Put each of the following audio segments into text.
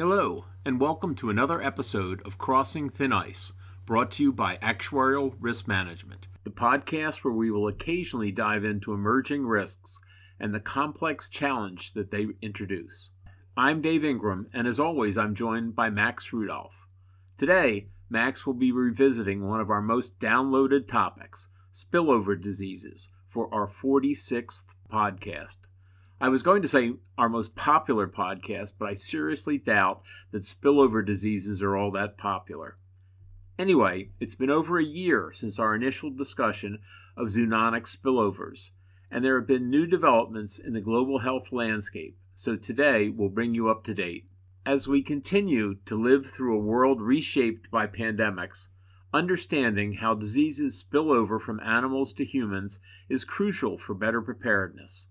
Hello, and welcome to another episode of Crossing Thin Ice, brought to you by Actuarial Risk Management, the podcast where we will occasionally dive into emerging risks and the complex challenge that they introduce. I'm Dave Ingram, and as always, I'm joined by Max Rudolph. Today, Max will be revisiting one of our most downloaded topics, spillover diseases, for our 46th podcast. I was going to say our most popular podcast, but I seriously doubt that spillover diseases are all that popular. Anyway, it's been over a year since our initial discussion of zoonotic spillovers, and there have been new developments in the global health landscape, so today we'll bring you up to date. As we continue to live through a world reshaped by pandemics, understanding how diseases spill over from animals to humans is crucial for better preparedness.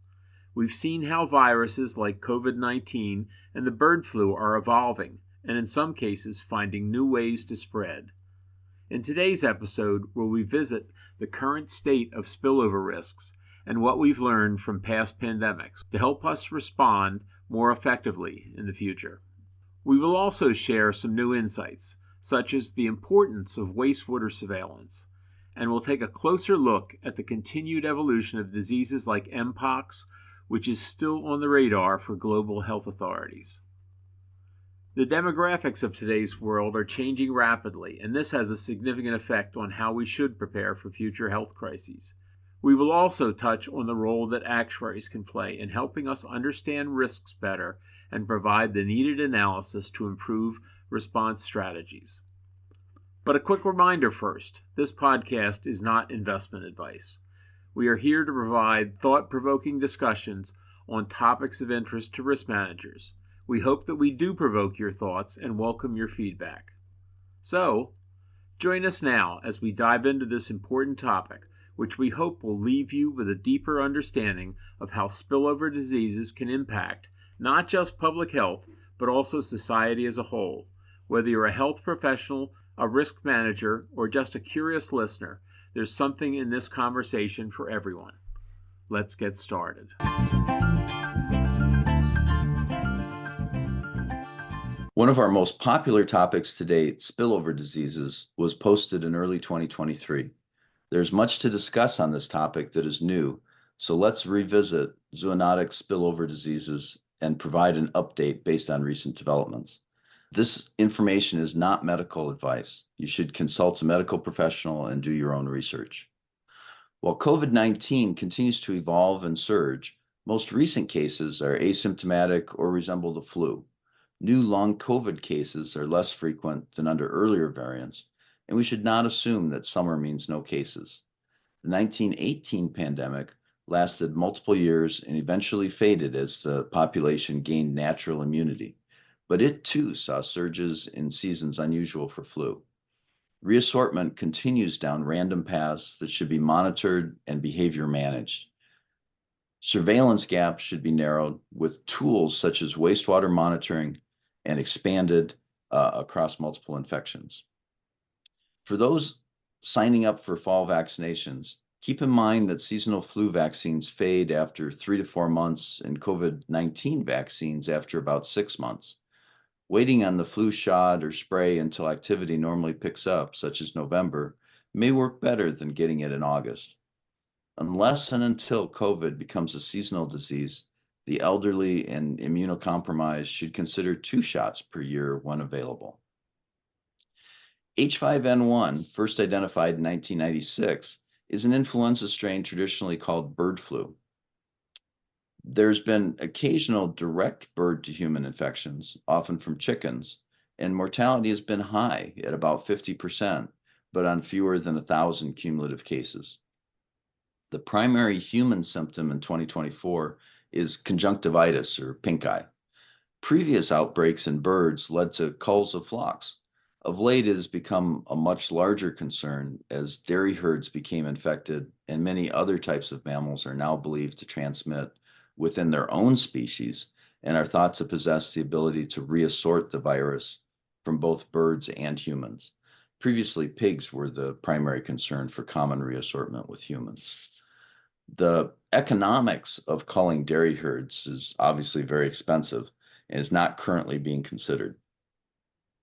We've seen how viruses like COVID-19 and the bird flu are evolving, and in some cases finding new ways to spread. In today's episode, we'll revisit the current state of spillover risks and what we've learned from past pandemics to help us respond more effectively in the future. We will also share some new insights, such as the importance of wastewater surveillance, and we'll take a closer look at the continued evolution of diseases like Mpox, which is still on the radar for global health authorities. The demographics of today's world are changing rapidly, and this has a significant effect on how we should prepare for future health crises. We will also touch on the role that actuaries can play in helping us understand risks better and provide the needed analysis to improve response strategies. But a quick reminder first, this podcast is not investment advice. We are here to provide thought-provoking discussions on topics of interest to risk managers. We hope that we do provoke your thoughts and welcome your feedback. So, join us now as we dive into this important topic, which we hope will leave you with a deeper understanding of how spillover diseases can impact not just public health, but also society as a whole. Whether you're a health professional, a risk manager, or just a curious listener, there's something in this conversation for everyone. Let's get started. One of our most popular topics to date, spillover diseases, was posted in early 2023. There's much to discuss on this topic that is new, so let's revisit zoonotic spillover diseases and provide an update based on recent developments. This information is not medical advice. You should consult a medical professional and do your own research. While COVID-19 continues to evolve and surge, most recent cases are asymptomatic or resemble the flu. New long COVID cases are less frequent than under earlier variants, and we should not assume that summer means no cases. The 1918 pandemic lasted multiple years and eventually faded as the population gained natural immunity. But it too saw surges in seasons unusual for flu. Reassortment continues down random paths that should be monitored and behavior managed. Surveillance gaps should be narrowed with tools such as wastewater monitoring and expanded across multiple infections. For those signing up for fall vaccinations, keep in mind that seasonal flu vaccines fade after 3 to 4 months and COVID-19 vaccines after about 6 months. Waiting on the flu shot or spray until activity normally picks up, such as November, may work better than getting it in August. Unless and until COVID becomes a seasonal disease, the elderly and immunocompromised should consider 2 shots per year when available. H5N1, first identified in 1996, is an influenza strain traditionally called bird flu. There's been occasional direct bird-to-human infections, often from chickens, and mortality has been high at about 50%, but on fewer than 1,000 cumulative cases. The primary human symptom in 2024 is conjunctivitis, or pink eye. Previous outbreaks in birds led to culls of flocks. Of late, it has become a much larger concern as dairy herds became infected, and many other types of mammals are now believed to transmit within their own species and are thought to possess the ability to reassort the virus from both birds and humans. Previously, pigs were the primary concern for common reassortment with humans. The economics of culling dairy herds is obviously very expensive and is not currently being considered.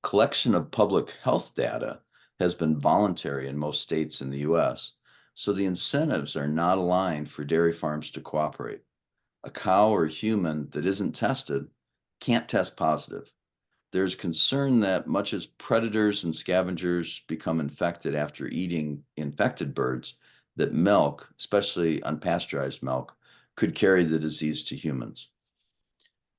Collection of public health data has been voluntary in most states in the US, so the incentives are not aligned for dairy farms to cooperate. A cow or human that isn't tested can't test positive. There's concern that much as predators and scavengers become infected after eating infected birds, that milk, especially unpasteurized milk, could carry the disease to humans.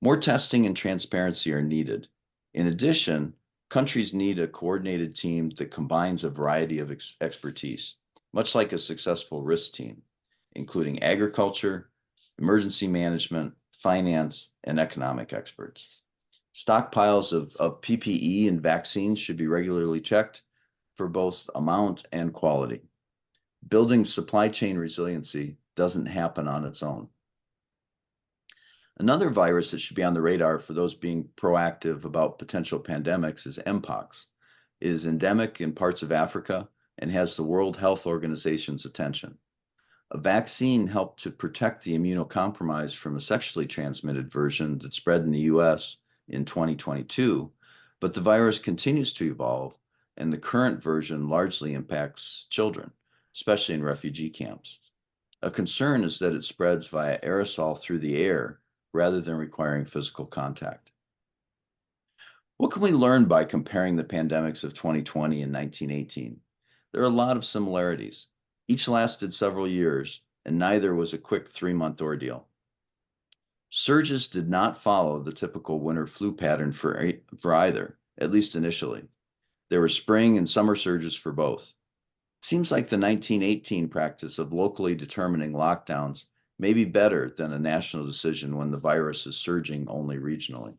More testing and transparency are needed. In addition, countries need a coordinated team that combines a variety of expertise, much like a successful risk team, including agriculture, emergency management, finance, and economic experts. Stockpiles of PPE and vaccines should be regularly checked for both amount and quality. Building supply chain resiliency doesn't happen on its own. Another virus that should be on the radar for those being proactive about potential pandemics is Mpox. It is endemic in parts of Africa and has the World Health Organization's attention. A vaccine helped to protect the immunocompromised from a sexually transmitted version that spread in the US in 2022, but the virus continues to evolve, and the current version largely impacts children, especially in refugee camps. A concern is that it spreads via aerosol through the air rather than requiring physical contact. What can we learn by comparing the pandemics of 2020 and 1918? There are a lot of similarities. Each lasted several years, and neither was a quick 3-month ordeal. Surges did not follow the typical winter flu pattern for either, at least initially. There were spring and summer surges for both. It seems like the 1918 practice of locally determining lockdowns may be better than a national decision when the virus is surging only regionally.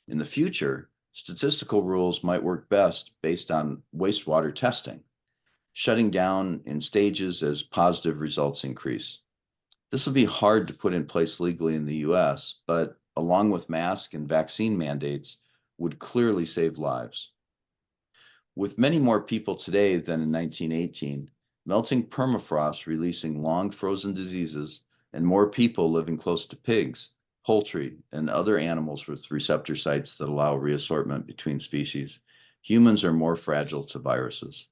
In the future, statistical rules might work best based on wastewater testing, shutting down in stages as positive results increase. This will be hard to put in place legally in the US, but along with mask and vaccine mandates, would clearly save lives. With many more people today than in 1918, melting permafrost releasing long frozen diseases, and more people living close to pigs, poultry, and other animals with receptor sites that allow reassortment between species, humans are more fragile to viruses.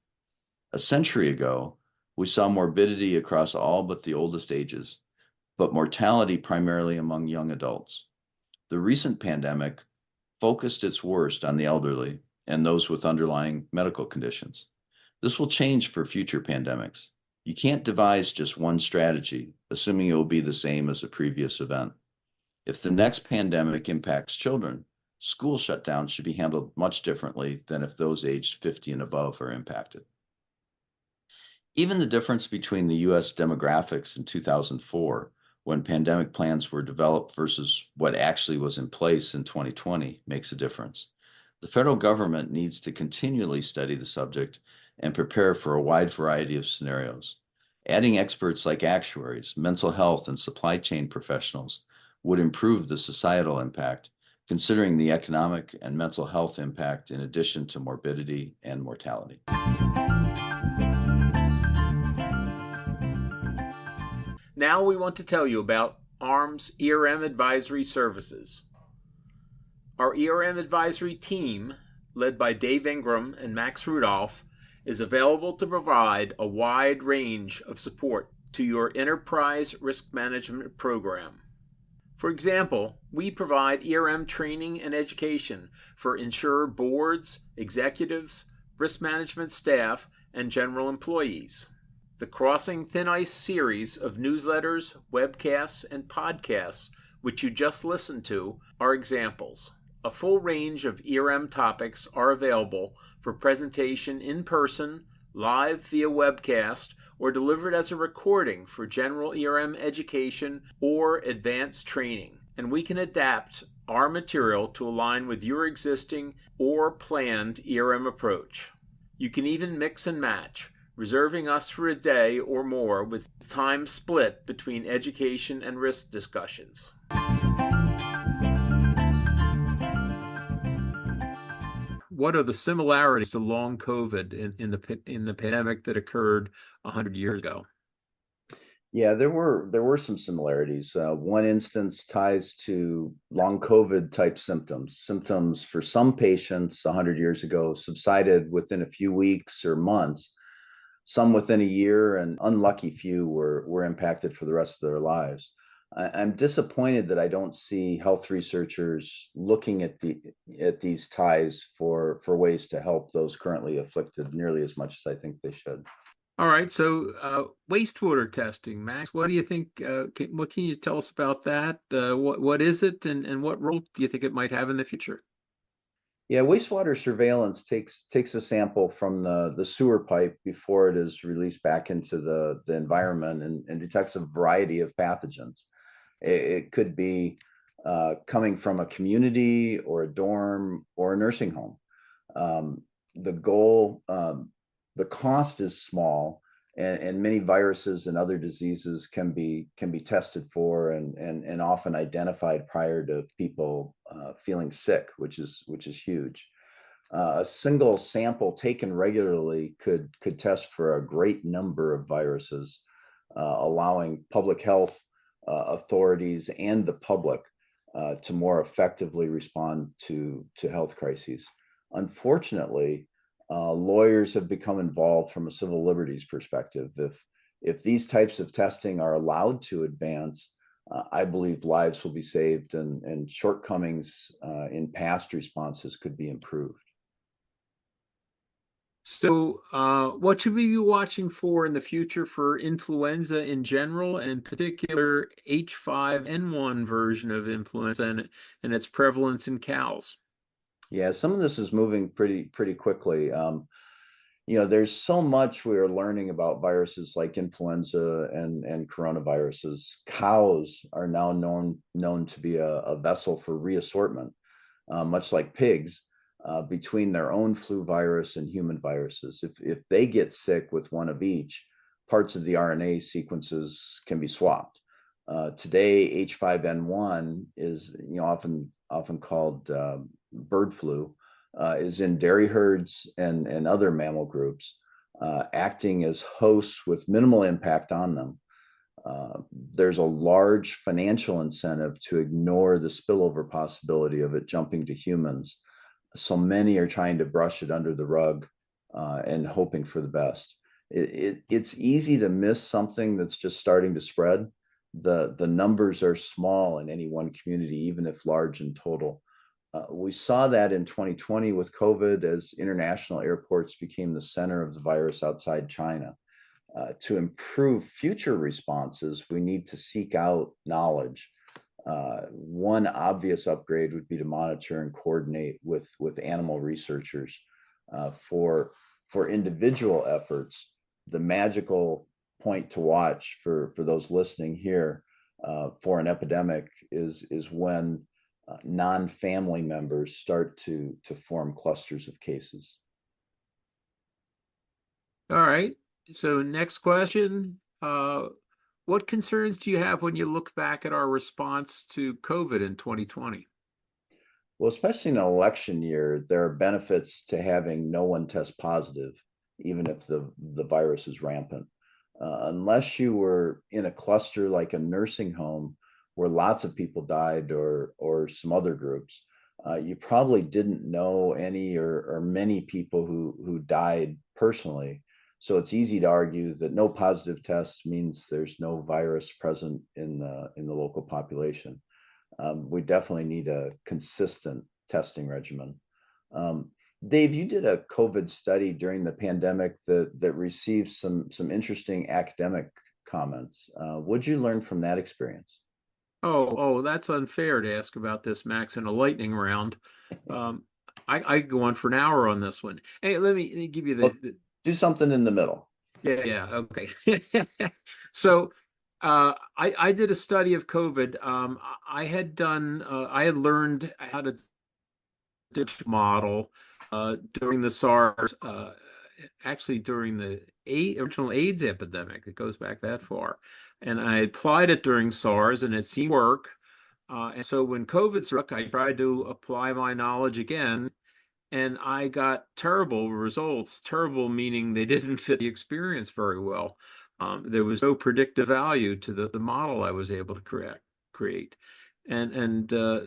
A century ago, we saw morbidity across all but the oldest ages, but mortality primarily among young adults. The recent pandemic focused its worst on the elderly and those with underlying medical conditions. This will change for future pandemics. You can't devise just one strategy, assuming it will be the same as a previous event. If the next pandemic impacts children, school shutdowns should be handled much differently than if those aged 50 and above are impacted. Even the difference between the US demographics in 2004, when pandemic plans were developed, versus what actually was in place in 2020 makes a difference. The federal government needs to continually study the subject and prepare for a wide variety of scenarios. Adding experts like actuaries, mental health, and supply chain professionals would improve the societal impact, considering the economic and mental health impact in addition to morbidity and mortality. Now we want to tell you about ARM's ERM Advisory Services. Our ERM Advisory team, led by Dave Ingram and Max Rudolph, is available to provide a wide range of support to your enterprise risk management program. For example, we provide ERM training and education for insurer boards, executives, risk management staff, and general employees. The Crossing Thin Ice series of newsletters, webcasts, and podcasts, which you just listened to, are examples. A full range of ERM topics are available for presentation in person, live via webcast, or delivered as a recording for general ERM education or advanced training. And we can adapt our material to align with your existing or planned ERM approach. You can even mix and match, reserving us for a day or more with time split between education and risk discussions. What are the similarities to long COVID in the pandemic that occurred 100 years ago? Yeah, there were some similarities. One instance ties to long COVID type symptoms. Symptoms for some patients 100 years ago subsided within a few weeks or months, some within a year, and unlucky few were impacted for the rest of their lives. I'm disappointed that I don't see health researchers looking at these ties for ways to help those currently afflicted nearly as much as I think they should. All right, so wastewater testing, Max, what do you think? What can you tell us about that? What is it, and what role do you think it might have in the future? Yeah, wastewater surveillance takes a sample from the sewer pipe before it is released back into the environment and detects a variety of pathogens. It could be coming from a community or a dorm or a nursing home. Um, the goal, the cost is small, and many viruses and other diseases can be tested for and often identified prior to people feeling sick, which is huge. A single sample taken regularly could test for a great number of viruses, allowing public health authorities and the public to more effectively respond to health crises. Unfortunately, lawyers have become involved from a civil liberties perspective. If these types of testing are allowed to advance, I believe lives will be saved and shortcomings in past responses could be improved. So, what should we be watching for in the future for influenza in general, and in particular H5N1 version of influenza and its prevalence in cows? Yeah, some of this is moving pretty quickly. There's so much we are learning about viruses like influenza and coronaviruses. Cows are now known to be a vessel for reassortment, much like pigs, between their own flu virus and human viruses. If they get sick with one of each, parts of the RNA sequences can be swapped. Today, H5N1 is often called bird flu, is in dairy herds and other mammal groups, acting as hosts with minimal impact on them. There's a large financial incentive to ignore the spillover possibility of it jumping to humans. So many are trying to brush it under the rug and hoping for the best. It's easy to miss something that's just starting to spread. The numbers are small in any one community, even if large in total. We saw that in 2020 with COVID as international airports became the center of the virus outside China. To improve future responses, we need to seek out knowledge. One obvious upgrade would be to monitor and coordinate with animal researchers for individual efforts. The magical point to watch for those listening here for an epidemic is when non-family members start to form clusters of cases. All right. So, next question. What concerns do you have when you look back at our response to COVID in 2020? Well, especially in an election year, there are benefits to having no one test positive, even if the virus is rampant. Unless you were in a cluster like a nursing home where lots of people died or some other groups, you probably didn't know any or many people who died personally. So it's easy to argue that no positive tests means there's no virus present in the local population. We definitely need a consistent testing regimen. Um, Dave, you did a COVID study during the pandemic that received some interesting academic comments. What'd you learn from that experience? Oh, that's unfair to ask about this, Max, in a lightning round. Um, I could go on for an hour on this one. Hey, let me give you Well, do something in the middle. yeah, okay. So, I did a study of COVID. I had learned how to ditch model during the SARS, actually during the original AIDS epidemic. It goes back that far. And I applied it during SARS and it seemed to work. And so when COVID struck, I tried to apply my knowledge again and I got terrible results. Terrible meaning they didn't fit the experience very well. There was no predictive value to the model I was able to create.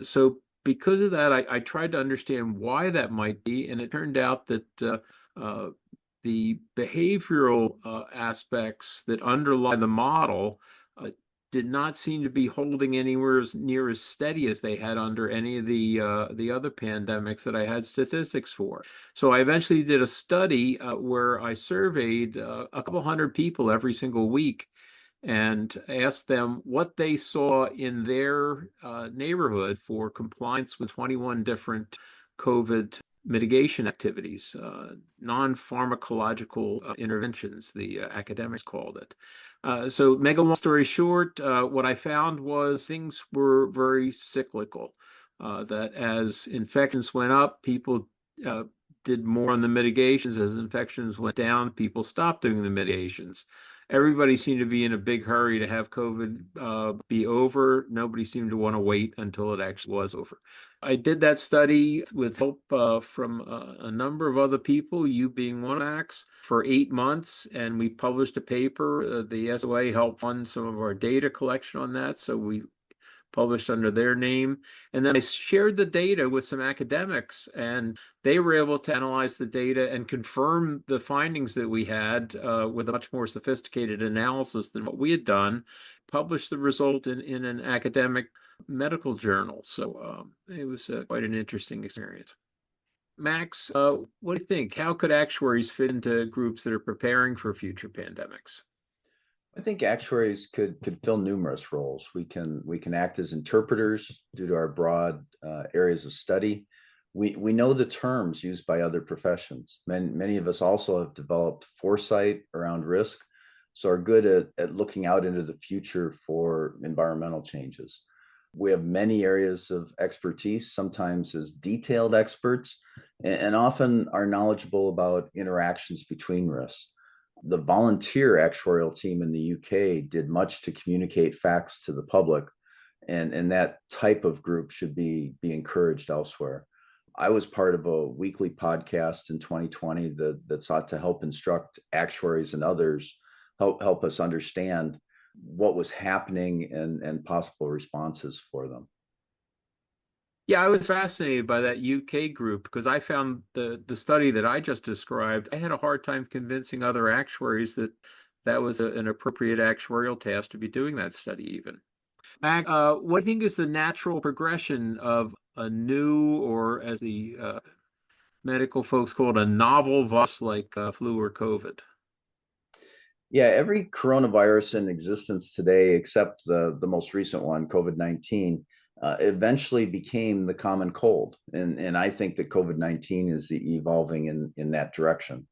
So because of that, I tried to understand why that might be, and it turned out that uh, the behavioral aspects that underlie the model uh, did not seem to be holding anywhere near as steady as they had under any of the other pandemics that I had statistics for. So I eventually did a study where I surveyed a couple hundred people every single week and asked them what they saw in their neighborhood for compliance with 21 different COVID mitigation activities, non-pharmacological interventions, the academics called it. So, make a long story short, what I found was things were very cyclical. That as infections went up, people uh, did more on the mitigations. As infections went down, people stopped doing the mitigations. Everybody seemed to be in a big hurry to have COVID be over. Nobody seemed to want to wait until it actually was over. I did that study with help from a number of other people, you being one, Max, for 8 months, and we published a paper. The SOA helped fund some of our data collection on that, so we published under their name. And then I shared the data with some academics, and they were able to analyze the data and confirm the findings that we had with a much more sophisticated analysis than what we had done, published the result in an academic medical journal. So it was quite an interesting experience. Max, what do you think? How could actuaries fit into groups that are preparing for future pandemics? I think actuaries could fill numerous roles. We can act as interpreters due to our broad areas of study. We know the terms used by other professions. Many of us also have developed foresight around risk, so are good at looking out into the future for environmental changes. We have many areas of expertise, sometimes as detailed experts, and often are knowledgeable about interactions between risks. The volunteer actuarial team in the UK did much to communicate facts to the public, and that type of group should be encouraged elsewhere. I was part of a weekly podcast in 2020 that sought to help instruct actuaries and others, help us understand what was happening and possible responses for them. Yeah, I was fascinated by that UK group because I found the study that I just described. I had a hard time convincing other actuaries that that was an appropriate actuarial task to be doing that study even. Mac, what do you think is the natural progression of a new, or as the medical folks call it, a novel virus like flu or COVID? Yeah, every coronavirus in existence today, except the most recent one, COVID-19, eventually became the common cold. And I think that COVID-19 is evolving in that direction.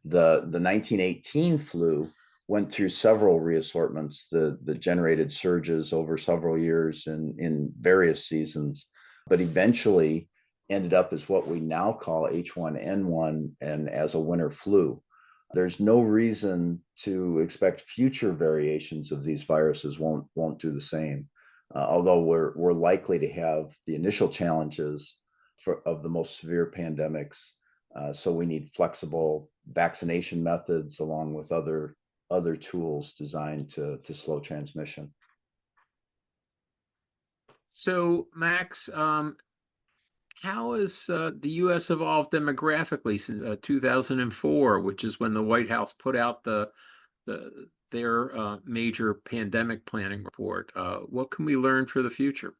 The 1918 flu went through several reassortments that generated surges over several years in various seasons, but eventually ended up as what we now call H1N1 and as a winter flu. There's no reason to expect future variations of these viruses won't do the same. Although we're likely to have the initial challenges of the most severe pandemics, so we need flexible vaccination methods along with other tools designed to slow transmission. So, Max, how has the U.S. evolved demographically since 2004, which is when the White House put out their major pandemic planning report? What can we learn for the future?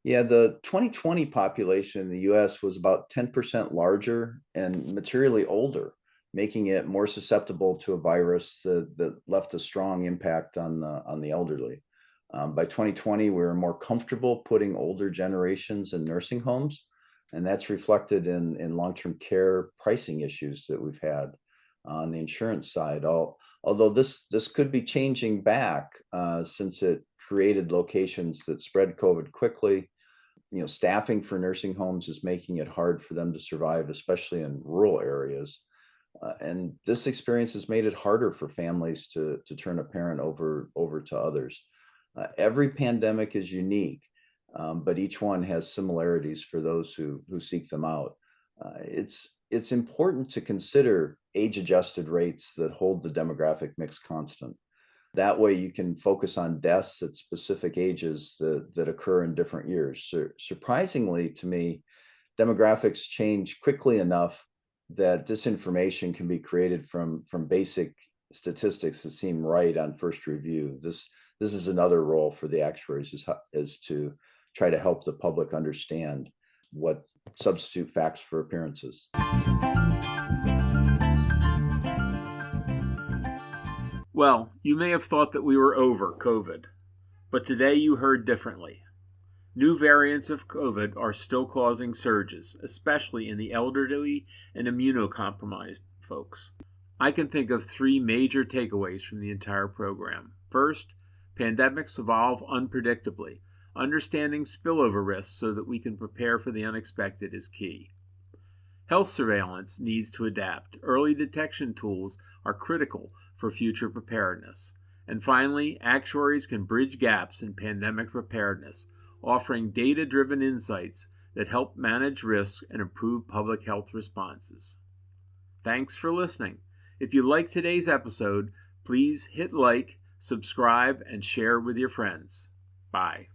Yeah, the 2020 population in the US was about 10% larger and materially older, making it more susceptible to a virus that left a strong impact on the elderly. By 2020, we were more comfortable putting older generations in nursing homes, and that's reflected in long-term care pricing issues that we've had on the insurance side. Although this could be changing back since it created locations that spread COVID quickly. Staffing for nursing homes is making it hard for them to survive, especially in rural areas. And this experience has made it harder for families to turn a parent over to others. Every pandemic is unique, but each one has similarities for those who seek them out. It's it's important to consider age-adjusted rates that hold the demographic mix constant. That way you can focus on deaths at specific ages that occur in different years. Surprisingly to me, demographics change quickly enough that this information can be created from basic statistics that seem right on first review. This is another role for the actuaries is to try to help the public understand what substitute facts for appearances. Well, you may have thought that we were over COVID, but today you heard differently. New variants of COVID are still causing surges, especially in the elderly and immunocompromised folks. I can think of three major takeaways from the entire program. First, pandemics evolve unpredictably. Understanding spillover risks so that we can prepare for the unexpected is key. Health surveillance needs to adapt. Early detection tools are critical for future preparedness. And finally, actuaries can bridge gaps in pandemic preparedness, offering data-driven insights that help manage risks and improve public health responses. Thanks for listening. If you liked today's episode, please hit like, subscribe, and share with your friends. Bye.